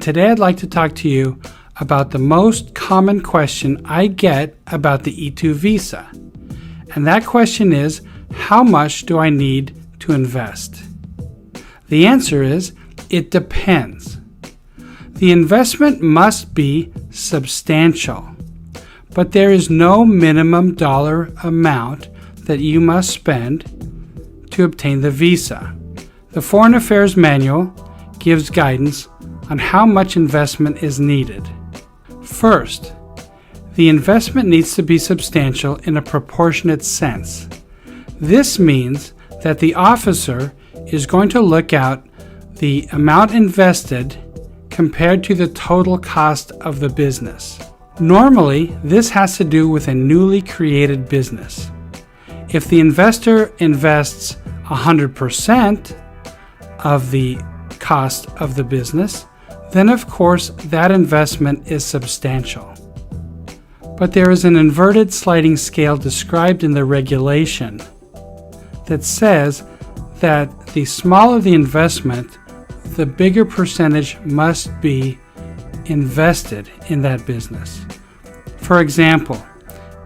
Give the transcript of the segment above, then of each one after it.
today I'd like to talk to you about the most common question I get about the E2 visa. And that question is, how much do I need to invest? The answer is, it depends. The investment must be substantial, but there is no minimum dollar amount that you must spend to obtain the visa. The Foreign Affairs Manual gives guidance on how much investment is needed. First, the investment needs to be substantial in a proportionate sense. This means that the officer is going to look at the amount invested compared to the total cost of the business. Normally, this has to do with a newly created business. If the investor invests 100% of the cost of the business, then of course that investment is substantial. But there is an inverted sliding scale described in the regulation that says that the smaller the investment, the bigger percentage must be invested in that business. For example,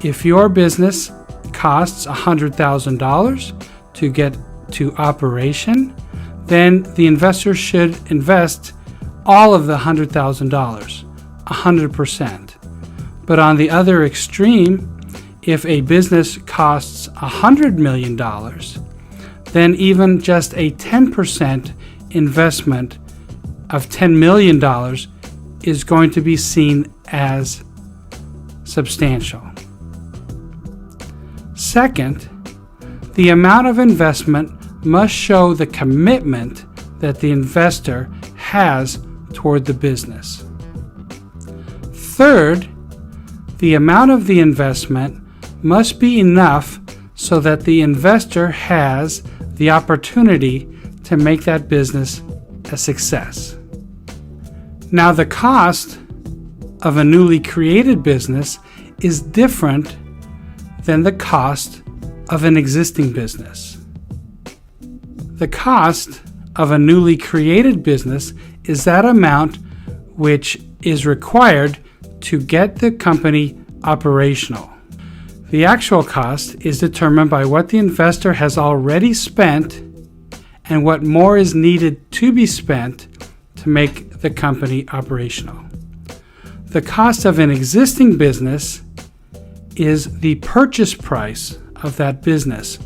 if your business costs $100,000 to get to operation, then the investor should invest all of the $100,000, 100%. But on the other extreme, if a business costs $100 million, then even just a 10% investment of $10 million is going to be seen as substantial. Second, the amount of investment must show the commitment that the investor has toward the business. Third, the amount of the investment must be enough so that the investor has the opportunity to make that business a success. Now, the cost of a newly created business is different than the cost of an existing business. The cost of a newly created business is that amount which is required to get the company operational. The actual cost is determined by what the investor has already spent and what more is needed to be spent to make the company operational. The cost of an existing business is the purchase price of that business,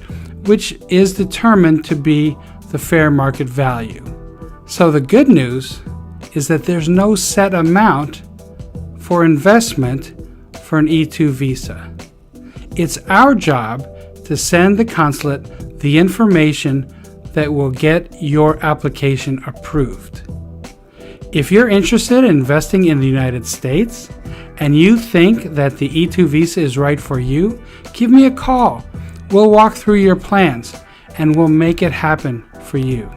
which is determined to be the fair market value. So the good news is that there's no set amount for investment for an E2 visa. It's our job to send the consulate the information that will get your application approved. If you're interested in investing in the United States and you think that the E2 visa is right for you, give me a call. We'll walk through your plans and we'll make it happen for you.